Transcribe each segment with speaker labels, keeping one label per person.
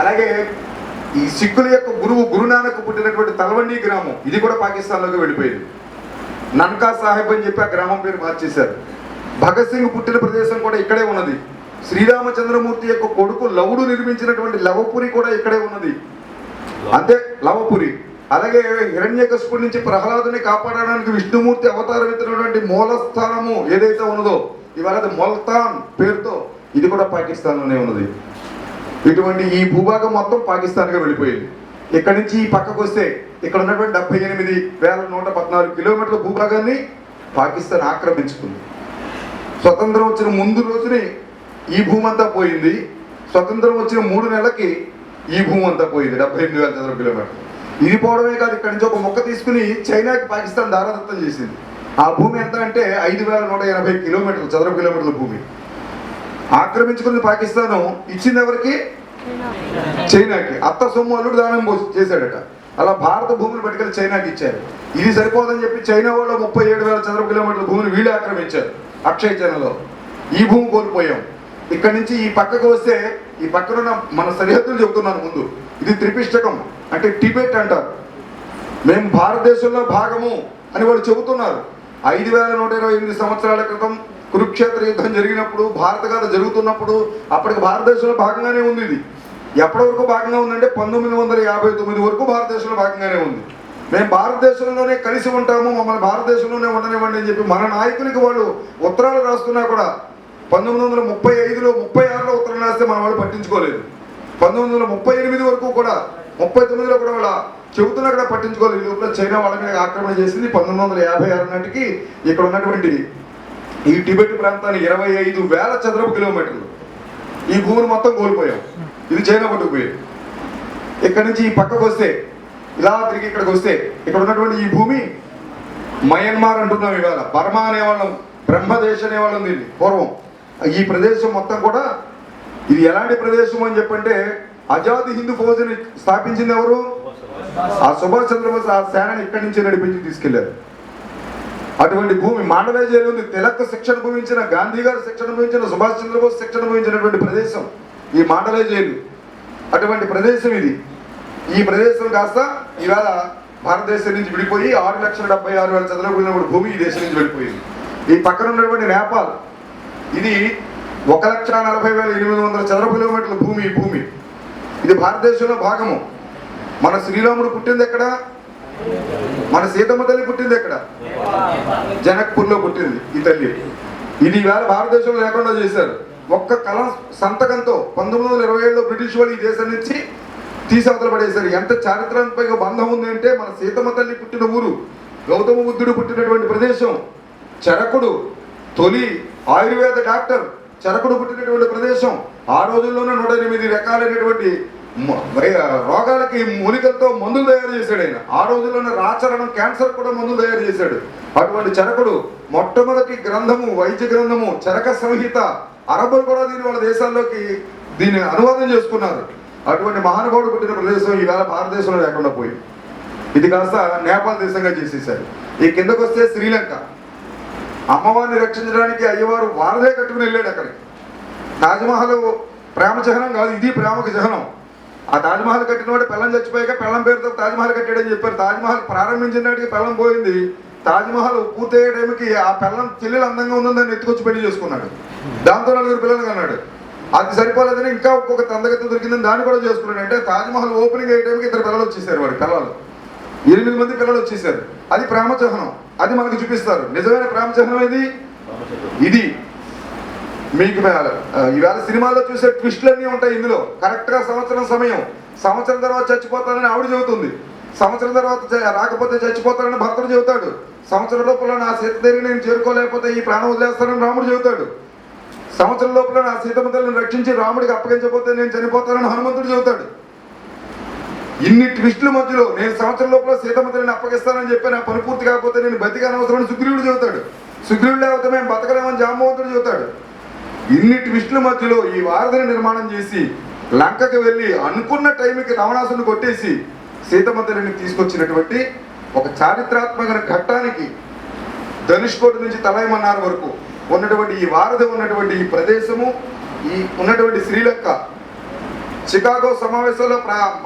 Speaker 1: అలాగే ఈ సిక్కుల యొక్క గురునానక్ పుట్టినటువంటి తలవండి గ్రామం, ఇది కూడా పాకిస్తాన్లోకి వెళ్ళిపోయింది. నన్కా సాహెబ్ అని చెప్పి ఆ గ్రామం పేరు మార్చేశారు. భగత్ సింగ్ పుట్టిన ప్రదేశం కూడా ఇక్కడే ఉన్నది. శ్రీరామచంద్రమూర్తి యొక్క కొడుకు లవుడు నిర్మించినటువంటి లవపురి కూడా ఇక్కడే ఉన్నది. అంతే, లవపురి. అలాగే హిరణ్యకశిపుడి నుంచి ప్రహ్లాదుని కాపాడడానికి విష్ణుమూర్తి అవతారం ఎత్తినటువంటి మూలస్థానము ఏదైతే ఉన్నదో ఇవాళ అది మొల్తాన్ పేరుతో, ఇది కూడా పాకిస్తాన్లోనే ఉన్నది. ఇటువంటి ఈ భూభాగం మొత్తం పాకిస్తాన్గా వెళ్ళిపోయింది. ఇక్కడ నుంచి ఈ పక్కకు వస్తే ఇక్కడ ఉన్నటువంటి 78,114 కిలోమీటర్ల భూభాగాన్ని పాకిస్తాన్ ఆక్రమించుకుంది. స్వతంత్రం వచ్చిన ముందు రోజుని ఈ భూమి అంతా పోయింది. స్వతంత్రం వచ్చిన 3 నెలలకి ఈ భూమి అంతా పోయింది, 78,000 చదరపు కిలోమీటర్లు. ఇది పోవడమే కాదు, ఇక్కడ నుంచి ఒక మొక్క తీసుకుని చైనాకి పాకిస్తాన్ దారాదత్తం చేసింది. ఆ భూమి ఎంత అంటే 5,180 కిలోమీటర్లు చదరపు కిలోమీటర్ల భూమి ఆక్రమించుకుని పాకిస్తాను ఇచ్చింది ఎవరికి? చైనాకి. అత్త సొమ్ము అల్లుడు దానం చేశాడట. అలా భారత భూమిని పట్టుకెళ్ళి చైనాకి ఇచ్చారు. ఇది సరిపోదని చెప్పి చైనా వాళ్ళు 37,000 చదరపు కిలోమీటర్ల భూమిని వీళ్ళు ఆక్రమించారు అక్షయ చైనాలో. ఈ భూమి కోల్పోయాం. ఇక్కడ నుంచి ఈ పక్కకు వస్తే ఈ పక్కన మన సరిహద్దులు చెబుతున్నాను ముందు. ఇది త్రిపిష్టకం అంటే టిబెట్ అంటారు. మేము భారతదేశంలో భాగము అని వాళ్ళు చెబుతున్నారు. 5,128 సంవత్సరాల క్రితం కురుక్షేత్ర యుద్ధం జరిగినప్పుడు, భారత గాథ జరుగుతున్నప్పుడు అప్పటికి భారతదేశంలో భాగంగానే ఉంది. ఇది ఎప్పటి వరకు భాగంగా ఉందంటే 1959 వరకు భారతదేశంలో భాగంగానే ఉంది. మేము భారతదేశంలోనే కలిసి ఉంటాము, మమ్మల్ని భారతదేశంలోనే ఉండనివ్వండి అని చెప్పి మన నాయకులకి వాళ్ళు ఉత్తరాలు రాస్తున్నా కూడా 1935లో 36లో ఉత్తరం రాస్తే మన వాళ్ళు పట్టించుకోలేదు. 1938 వరకు కూడా 39లో కూడా వాళ్ళ చెబుతున్నా కూడా పట్టించుకోలేదు. ఈ లోపల చైనా వాళ్ళ మీద ఆక్రమణ చేసింది. 1956 నాటికి ఇక్కడ ఉన్నటువంటి ఈ టిబెట్ ప్రాంతాన్ని 25,000 చదరపు కిలోమీటర్లు ఈ భూమిని మొత్తం కోల్పోయాం. ఇది చైనా పట్టుకుపోయింది. ఇక్కడ నుంచి ఈ పక్కకు వస్తే ఇలా తిరిగి ఇక్కడికి వస్తే ఇక్కడ ఉన్నటువంటి ఈ భూమి మయన్మార్ అంటున్నాం. ఇవాళ బర్మా అనేవాళ్ళం, బ్రహ్మదేశ్ అనేవాళ్ళం దీన్ని పూర్వం. ఈ ప్రదేశం మొత్తం కూడా ఇది ఎలాంటి ప్రదేశం అని చెప్పంటే ఆజాద్ హిందూ ఫౌజ్ని స్థాపించింది ఎవరు? ఆ సుభాష్ చంద్రబోస్. ఆ సేనని ఇక్కడి నుంచి నడిపించి తీసుకెళ్లారు. అటువంటి భూమి మాండవే జైలు ఉంది. తిలక్ శిక్షణ భూమించిన, గాంధీ గారు శిక్షణ భూమించిన, సుభాష్ చంద్రబోస్ శిక్షణ భూమించినటువంటి ప్రదేశం ఈ మాండవే జైలు. అటువంటి ప్రదేశం ఇది. ఈ ప్రదేశం కాస్త ఇవాళ భారతదేశం నుంచి విడిపోయి 6,76,000 చదరపు కిలోమీటర్ల భూమి ఈ దేశం నుంచి వెళ్ళిపోయింది. ఈ పక్కన ఉన్నటువంటి నేపాల్, ఇది 1,40,800 చదరపు కిలోమీటర్ల భూమి. ఈ భూమి ఇది భారతదేశంలో భాగము. మన శ్రీరాముడు పుట్టింది ఎక్కడ? మన సీతమ్మ తల్లి పుట్టింది ఎక్కడ? జనక్పూర్లో పుట్టింది ఈ తల్లి. ఇది ఈవేళ భారతదేశంలో లేకుండా చేశారు. ఒక్క కలం సంతకంతో 1927లో బ్రిటిష్ వాళ్ళు ఈ దేశం నుంచి తీసవతల పడేశారు. ఎంత చారిత్రాత్మక బంధం ఉంది అంటే మన సీతమ్మ తల్లి పుట్టిన ఊరు, గౌతమ బుద్ధుడు పుట్టినటువంటి ప్రదేశం, చరకుడు తొలి ఆయుర్వేద డాక్టర్ చరకుడు పుట్టినటువంటి ప్రదేశం. ఆ రోజుల్లోనే 108 రకాలైనటువంటి రోగాలకి మూలికలతో మందులు తయారు చేశాడు ఆయన. ఆ రోజుల్లోనే రాచరణం, క్యాన్సర్ కూడా మందులు తయారు చేశాడు. అటువంటి చరకుడు మొట్టమొదటి గ్రంథము, వైద్య గ్రంథము చరక సంహిత. అరబ్బులు కూడా దీన్ని వాళ్ళ దేశాల్లోకి దీన్ని అనువాదం చేసుకున్నారు. అటువంటి మహానుభావుడు పుట్టిన ప్రదేశం ఈవేళ భారతదేశంలో లేకుండా పోయింది. ఇది కాస్త నేపాల్ దేశంగా చేసేసారు. ఈ కిందకు వస్తే శ్రీలంక. అమ్మవారిని రక్షించడానికి అయ్యవారు వారధే కట్టుకుని వెళ్ళాడు అక్కడికి. తాజ్మహల్ ప్రేమ చిహ్నం కాదు, ఇది ప్రేమకు చిహ్నం. ఆ తాజ్మహల్ కట్టినవాడు పెళ్ళం చచ్చిపోయాక పెళ్ళం పేరుతో తాజ్మహల్ కట్టాడని చెప్పారు. తాజ్మహల్ ప్రారంభించిన నాటికి పెళ్ళం పోయింది. తాజ్మహల్ పూర్తయ్యే టైంకి ఆ పెళ్ళం చెల్లెలు అందంగా ఉందని ఎత్తుకొచ్చి పెళ్లి చేసుకున్నాడు. దాంతో 4 పిల్లలు కన్నాడు. అది సరిపోలేదని ఇంకా ఒక్కొక్క తందగతి దొరికిందని దాన్ని కూడా చేసుకున్నాడు. అంటే తాజ్మహల్ ఓపెనింగ్ అయ్యే టైంకి 2 పిల్లలు వచ్చేసారు. వాడి పిల్లలు 8 మంది పిల్లలు వచ్చేసారు. అది ప్రేమ చిహ్నం. అది మనకు చూపిస్తారు. నిజమైన ప్రేమ చిహ్నం ఇది. మీకు ఈవేళ సినిమాల్లో చూసే ట్విస్టులన్నీ ఉంటాయి ఇందులో. కరెక్ట్గా సంవత్సరం తర్వాత చచ్చిపోతానని ఆవిడ చెబుతుంది. సంవత్సరం తర్వాత రాకపోతే చచ్చిపోతానని భర్తడు చెబుతాడు. సంవత్సరం లోపల నా సీత దగ్గర నేను చేరుకోలేకపోతే ఈ ప్రాణం వదిలేస్తానని రాముడు చెబుతాడు. సంవత్సరం లోపల నా సీతమ్మ తల్లిని రక్షించి రాముడికి అప్పగించకపోతే నేను చనిపోతానని హనుమంతుడు చెబుతాడు. ఇన్ని ట్విస్టుల మధ్యలో నేను సంవత్సరం లోపల సీతమ్మ తల్లిని అప్పగిస్తానని చెప్పి నా పని పూర్తి కాకపోతే నేను బతికనవసరమని సుగ్రీవుడు చెబుతాడు. సుగ్రీవుడు లేకపోతే మేము బతకలేమని జాంబవంతుడు చెబుతాడు. ఇన్ని ట్విస్టుల మధ్యలో ఈ వారధిని నిర్మాణం చేసి లంకకి వెళ్ళి అనుకున్న టైంకి రావణాసుని కొట్టేసి సీతమ్మ తల్లిని తీసుకొచ్చినటువంటి ఒక చారిత్రాత్మక ఘట్టానికి ధనుష్కోటి నుంచి తలైమన్నార్ వరకు ఉన్నటువంటి ఈ వారధి ఉన్నటువంటి ఈ ప్రదేశము, ఈ ఉన్నటువంటి శ్రీలంక చికాగో సమావేశంలో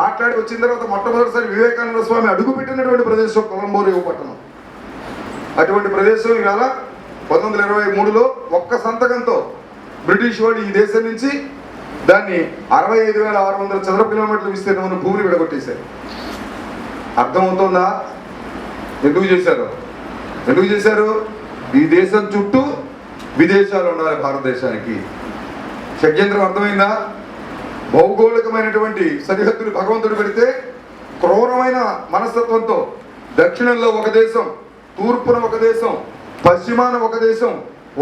Speaker 1: మాట్లాడి వచ్చిన తర్వాత మొట్టమొదటిసారి వివేకానంద స్వామి అడుగుపెట్టినటువంటి ప్రదేశం కొలంబో రేవు పట్టణం. అటువంటి ప్రదేశం ఇవాళ 1923లో ఒక్క సంతకంతో బ్రిటిష్ వాడు ఈ దేశం నుంచి దాన్ని 65,600 చదరపు కిలోమీటర్ల విస్తీర్ణమైన భూమిని విడగొట్టేశారు. అర్థమవుతుందా ఎందుకు చేశారు? ఈ దేశం చుట్టూ విదేశాలు ఉండాలి భారతదేశానికి. షడ్యంత్రం అర్థమైందా? భౌగోళికమైనటువంటి సరిహద్దులు భగవంతుడు పెడితే క్రూరమైన మనస్తత్వంతో దక్షిణంలో ఒక దేశం, తూర్పున ఒక దేశం, పశ్చిమాన ఒక దేశం,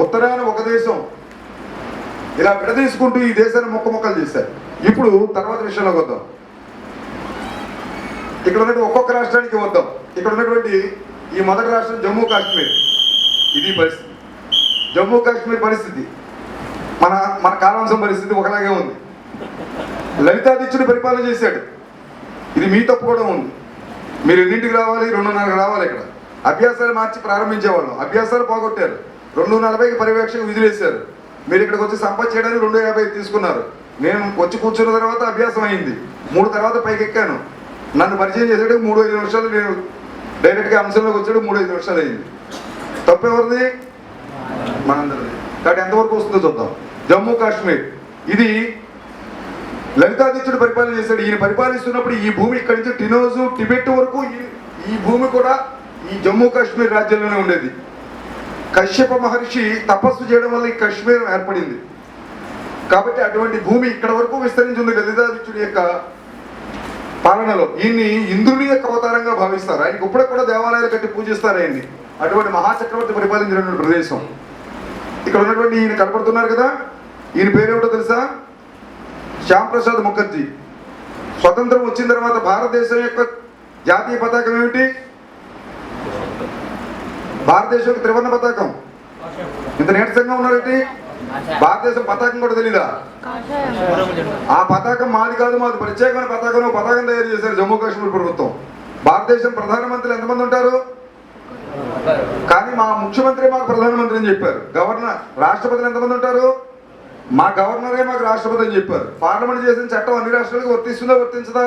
Speaker 1: ఉత్తరాన ఒక దేశం, ఇలా విడదీసుకుంటూ ఈ దేశాన్ని మొక్కలు చేశారు. ఇప్పుడు తర్వాత విషయంలోకి వద్దాం. ఇక్కడ ఉన్నటువంటి ఒక్కొక్క రాష్ట్రానికి వద్దాం. ఇక్కడ ఉన్నటువంటి ఈ మొదటి రాష్ట్రం జమ్మూ కాశ్మీర్. ఇది పరిస్థితి. జమ్మూ కాశ్మీర్ పరిస్థితి మన కాలాంశం పరిస్థితి ఒకలాగే ఉంది. లలితాదిత్యుడు పరిపాలన చేశాడు. ఇది మీ తప్పు కూడా ఉంది. మీరు ఎన్నింటికి రావాలి? 2:30కి రావాలి. ఇక్కడ అభ్యాసాలు మార్చి ప్రారంభించేవాళ్ళం, అభ్యాసాలు పోగొట్టారు. 2:40కి పర్యవేక్షకు విధులేశారు. మీరు ఇక్కడికి వచ్చి సంపత్తి చేయడానికి 2:50 తీసుకున్నారు. నేను వచ్చి కూర్చున్న తర్వాత అభ్యాసం అయింది. 3 తర్వాత పైకి ఎక్కాను. నన్ను పరిచయం చేసేటప్పుడు 3-5 నిమిషాలు, నేను డైరెక్ట్గా అంశంలోకి వచ్చాడు 3-5 నిమిషాలు అయింది. తప్పెవరిది? మనందరిది. కాబట్టి ఎంతవరకు వస్తుందో చూద్దాం. జమ్మూ కాశ్మీర్ ఇది లలితాదిత్యుడు పరిపాలన చేశాడు. ఈయన పరిపాలిస్తున్నప్పుడు ఈ భూమి ఇక్కడి నుంచి టినోజు, టిబెట్ వరకు ఈ భూమి కూడా ఈ జమ్మూ కాశ్మీర్ రాజ్యంలోనే ఉండేది. కశ్యప మహర్షి తపస్సు చేయడం వల్ల ఈ కాశ్మీర్ ఏర్పడింది. కాబట్టి అటువంటి భూమి ఇక్కడ వరకు విస్తరించి ఉంది లలితాదిత్యుడి యొక్క పాలనలో. ఈయన్ని ఇంద్రుని యొక్క అవతారంగా భావిస్తారు. ఆయనకి ఇప్పుడే కూడా దేవాలయాలు కట్టి పూజిస్తారు ఆయన్ని. అటువంటి మహాచక్రవర్తి పరిపాలించినటువంటి ప్రదేశం. ఇక్కడ ఉన్నటువంటి ఈయన కనపడుతున్నారు కదా, ఈయన పేరేమిటో తెలుసా? శ్యామ్ ప్రసాద్ ముఖర్జీ. స్వతంత్రం వచ్చిన తర్వాత భారతదేశం యొక్క జాతీయ పతాకం ఏమిటి? భారతదేశం యొక్క త్రివర్ణ పతాకం. ఇంత నీరసంగా ఉన్నారేంటి? భారతదేశం పతాకం కూడా తెలీదా? ఆ పతాకం మాది కాదు, మాది ప్రత్యేకమైన పతాకం తయారు చేశారు జమ్మూ కాశ్మీర్ ప్రభుత్వం. భారతదేశం ప్రధానమంత్రులు ఎంతమంది ఉంటారు? కానీ మా ముఖ్యమంత్రి మాకు ప్రధానమంత్రి అని చెప్పారు. రాష్ట్రపతులు ఎంతమంది ఉంటారు? మా గవర్నరే మాకు రాష్ట్రపతి అని చెప్పారు. పార్లమెంట్ చేసిన చట్టం అన్ని రాష్ట్రాలకు వర్తిస్తుందా వర్తించదా?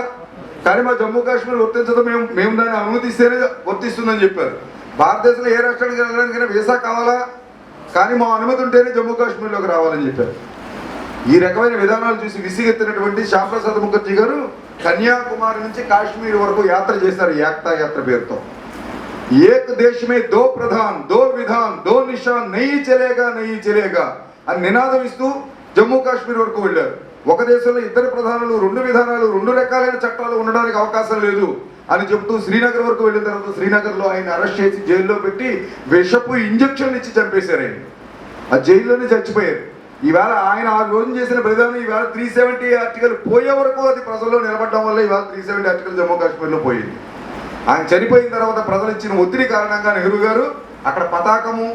Speaker 1: కానీ మా జమ్మూ కాశ్మీర్ వర్తించదు, మేము దాన్ని అనుమతిస్తేనే వర్తిస్తుందని చెప్పారు. భారతదేశంలో ఏ రాష్ట్రానికి వెళ్ళడానికైనా వీసా కావాలా? కానీ మా అనుమతి ఉంటేనే జమ్మూ కాశ్మీర్లోకి రావాలని చెప్పారు. ఈ రకమైన విధానాలు చూసి విసిగెత్తినటువంటి శ్యామ్ ప్రసాద్ ముఖర్జీ గారు కన్యాకుమారి నుంచి కాశ్మీర్ వరకు యాత్ర చేశారు. యాక్తా యాత్ర పేరుతో. ఏక్ దేశ్ మే దో ప్రధాన్, దో విధాన్, దో నిషాన్, నహీ చలేగా అని నినాదం ఇస్తూ జమ్మూ కాశ్మీర్ వరకు వెళ్ళారు. ఒక దేశంలో 2 ప్రధానులు, 2 విధానాలు, 2 రకాలైన చట్టాలు ఉండడానికి అవకాశం లేదు అని చెప్తూ శ్రీనగర్ వరకు వెళ్ళిన తర్వాత శ్రీనగర్లో ఆయన అరెస్ట్ చేసి జైల్లో పెట్టి విషపు ఇంజక్షన్లు ఇచ్చి చంపేశారు. ఆయన ఆ జైల్లోనే చచ్చిపోయారు. ఈవేళ ఆయన ఆ రోజు చేసిన ప్రధానం ఈవేళ 370 ఆర్టికల్ పోయే వరకు అది ప్రజల్లో నిలబడడం వల్ల ఈవేళ 370 ఆర్టికల్ జమ్మూ కాశ్మీర్లో పోయింది. ఆయన చనిపోయిన తర్వాత ప్రజలు ఇచ్చిన ఒత్తిడి కారణంగా నెహ్రూ గారు అక్కడ పతాకము,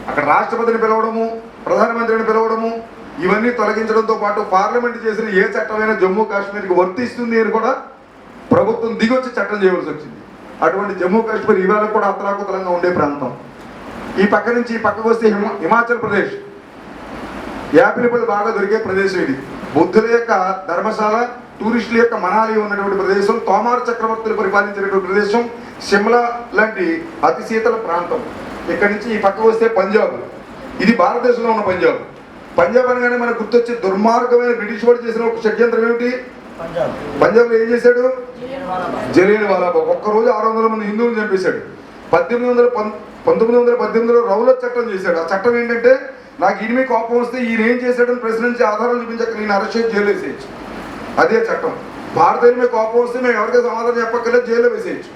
Speaker 1: అక్కడ రాష్ట్రపతిని పిలవడము, ప్రధానమంత్రిని పిలవడము, ఇవన్నీ తొలగించడంతో పాటు పార్లమెంట్ చేసిన ఏ చట్టమైనా జమ్మూ కాశ్మీర్కి వర్తిస్తుంది అని కూడా ప్రభుత్వం దిగొచ్చి చట్టం చేయవలసి వచ్చింది. అటువంటి జమ్మూ కాశ్మీర్ ఇవాళ కూడా అతలాకుతలంగా ఉండే ప్రాంతం. ఈ పక్క నుంచి ఈ పక్కకు వస్తే హిమాచల్ ప్రదేశ్. యాపిల్ పళ్ళు బాగా దొరికే ప్రదేశం ఇది. బుద్ధుల యొక్క ధర్మశాల, టూరిస్టుల యొక్క మనాలి ఉన్నటువంటి ప్రదేశం, తోమార్ చక్రవర్తులు పరిపాలించినటువంటి ప్రదేశం, సిమ్లా లాంటి అతి శీతల ప్రాంతం. ఇక్కడి నుంచి ఈ పక్కకు వస్తే పంజాబ్. ఇది భారతదేశంలో ఉన్న పంజాబ్ అనగానే మనకు గుర్తొచ్చే దుర్మార్గమైన బ్రిటిష్ వాడు చేసిన ఒక షడ్యంత్రం ఏమిటి? పంజాబ్లో ఏం చేశాడు? జలియన్ వాలాబాగ్. ఒక్కరోజు 600 మంది హిందువులు చంపేశాడు. 1918లో రౌలత్ చట్టం చేశాడు. ఆ చట్టం ఏంటంటే, నాకు ఈయన కోపం వస్తే ఈయన ఏం చేశాడని ప్రశ్నించి ఆధారాలు చూపించక నేను అరెస్ట్ చేసి జైలు వేసేయచ్చు. అదే చట్టం. భారతీయుల మీద కోపం వస్తే మేము ఎవరికీ సమాధానం చెప్పక్కర్లేదు, జైల్లో వేసేయచ్చు.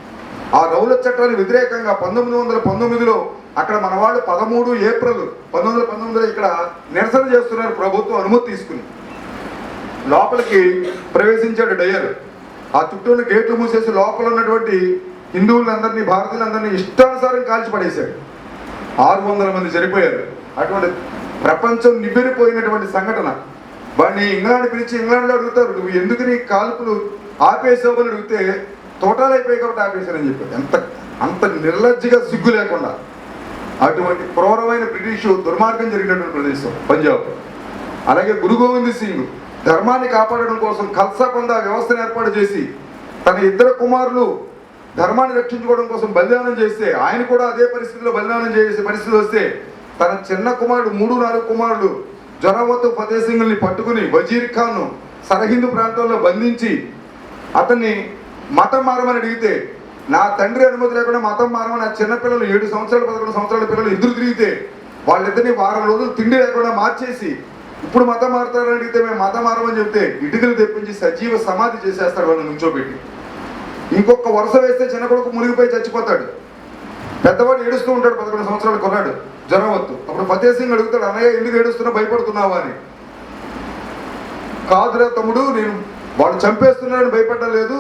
Speaker 1: ఆ రౌలత్ చట్టానికి వ్యతిరేకంగా 1919లో అక్కడ మన వాళ్ళు 13 ఏప్రిల్ 1919లో ఇక్కడ నిరసన చేస్తున్నారు. ప్రభుత్వం అనుమతి తీసుకుని లోపలికి ప్రవేశించాడు డయర్. ఆ చుట్టూ ఉన్న గేట్లు మూసేసి లోపల ఉన్నటువంటి హిందువులందరినీ, భారతీయులందరినీ ఇష్టానుసారం కాల్చి పడేశాడు. 600 మంది చనిపోయారు. అటువంటి ప్రపంచం నివ్వెరపోయినటువంటి సంఘటన. వాడిని ఇంగ్లాండ్ పిలిచి ఇంగ్లాండ్లో అడుగుతారు, నువ్వు ఎందుకు నీ కాల్పులు ఆపేసావు అని అడిగితే, తోటాలు అయిపోయి కాబట్టి ఆపేశారని చెప్పాడు. అంత నిర్లజ్జగా, సిగ్గు లేకుండా అటువంటి క్రూరమైన బ్రిటిష్ దుర్మార్గం జరిగినటువంటి ప్రదేశం పంజాబ్. అలాగే గురు గోవింద్ సింగ్ ధర్మాన్ని కాపాడడం కోసం ఖల్సా పందా వ్యవస్థను ఏర్పాటు చేసి తన ఇద్దరు కుమారులు ధర్మాన్ని రక్షించుకోవడం కోసం బలిదానం చేస్తే ఆయన కూడా అదే పరిస్థితిలో బలిదానం చేసే పరిస్థితి వస్తే తన చిన్న కుమారుడు 3-4 కుమారులు జొరావత్ ఫతేహ్ సింగ్ని పట్టుకుని వజీర్ ఖాన్ సరహింద్ ప్రాంతంలో బంధించి అతన్ని మతం మారమని అడిగితే నా తండ్రి అనుమతి లేకుండా మతం మారమని ఆ చిన్నపిల్లలు 7 సంవత్సరాలు 11 సంవత్సరాల పిల్లలు ఎదురు తిరిగితే వాళ్ళిద్దరిని వారం రోజులు తిండి లేకుండా మార్చేసి ఇప్పుడు మతం మారుతారని అడిగితే మేము మతం మారమని చెప్తే ఇటుకలు తెప్పించి సజీవ సమాధి చేసేస్తాడు వాళ్ళని నుంచోబెట్టి. ఇంకొక వరుస వేస్తే చిన్న కొడుకు మునిగిపోయి చచ్చిపోతాడు. పెద్దవాడు ఏడుస్తూ ఉంటాడు 11 సంవత్సరాలు కొన్నాడు జొరావత్. అప్పుడు ఫతేహ్ సింగ్ అడుగుతాడు, అన్నయ్య ఎందుకు ఏడుస్తున్నా, భయపడుతున్నావా అని. కాదురా తమ్ముడు, నేను వాళ్ళు చంపేస్తున్నారని భయపడలేదు,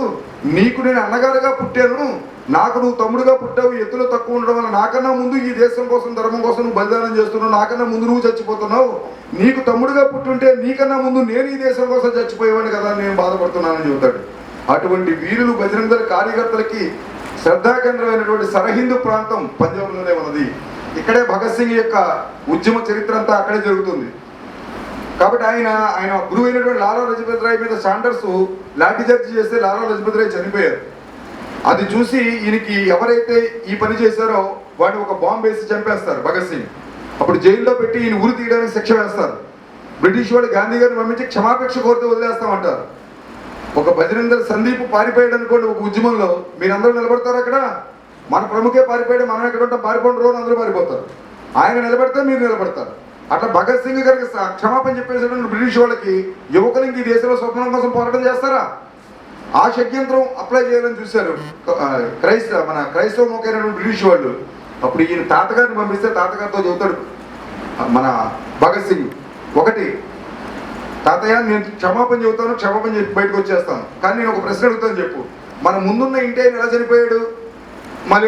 Speaker 1: నీకు నేను అన్నగారుగా పుట్టాను, నాకు నువ్వు తమ్ముడుగా పుట్టావు, ఎత్తులో తక్కువ ఉండడం వల్ల నాకన్నా ముందు ఈ దేశం కోసం ధర్మం కోసం నువ్వు బలిదానం చేస్తున్నావు, నాకన్నా ముందు నువ్వు చచ్చిపోతున్నావు, నీకు తమ్ముడుగా పుట్టుంటే నీకన్నా ముందు నేను ఈ దేశం కోసం చచ్చిపోయేవాడిని కదా నేను బాధపడుతున్నానని చెబుతాడు. అటువంటి వీరులు బజరంగ దళ కార్యకర్తలకి శ్రద్ధాకేంద్రమైనటువంటి సరహింద్ ప్రాంతం పంజాబ్లోనే ఉన్నది. ఇక్కడే భగత్ సింగ్ యొక్క ఉద్యమ చరిత్ర అంతా అక్కడే జరుగుతుంది. కాబట్టి ఆయన గురువు అయినటువంటి లాలా లజపత్ రాయ్ మీద సాండర్స్ లాఠీ చార్జీ చేస్తే లాలా లజపత్ రాయ్ చనిపోయారు. అది చూసి ఈయనకి ఎవరైతే ఈ పని చేశారో వాడిని ఒక బాంబు వేసి చంపేస్తారు భగత్ సింగ్. అప్పుడు జైల్లో పెట్టి ఈయన ఉరి తీయడానికి శిక్ష వేస్తారు. బ్రిటిష్ వాడు గాంధీ గారిని పంపించి క్షమాపేక్ష కోరితే వదిలేస్తామంటారు. ఒక బజరంగ దళ సందీప్ పారిపోయాడు అనుకోండి ఒక ఉద్యమంలో, మీరందరూ నిలబడతారు అక్కడ, మన ప్రముఖే పారిపోయాడు, మనం ఎక్కడ ఉంటాం పారిపోండి రోజు అందరూ పారిపోతారు, ఆయన నిలబడితే మీరు నిలబడతారు. అట్లా భగత్ సింగ్ గారికి క్షమాపణ చెప్పేసినటువంటి బ్రిటిష్ వాళ్ళకి యువకులకి ఈ దేశంలో స్వప్నం కోసం పోరాటం చేస్తారా? ఆ షడ్యంత్రం అప్లై చేయాలని చూశారు మన క్రైస్తవ మొక్కైనటువంటి బ్రిటిష్ వాళ్ళు. అప్పుడు ఈయన తాతగారిని పంపిస్తే తాతగారితో చెబుతాడు మన భగత్ సింగ్, ఒకటి తాతయ్య నేను క్షమాపణ చెబుతాను, క్షమాపణ చెప్పి బయటకు వచ్చేస్తాను, కానీ నేను ఒక ప్రశ్న అడుగుతాను చెప్పు, మన ముందున్న ఇంటి ఆయన ఎలా చనిపోయాడు, మళ్ళీ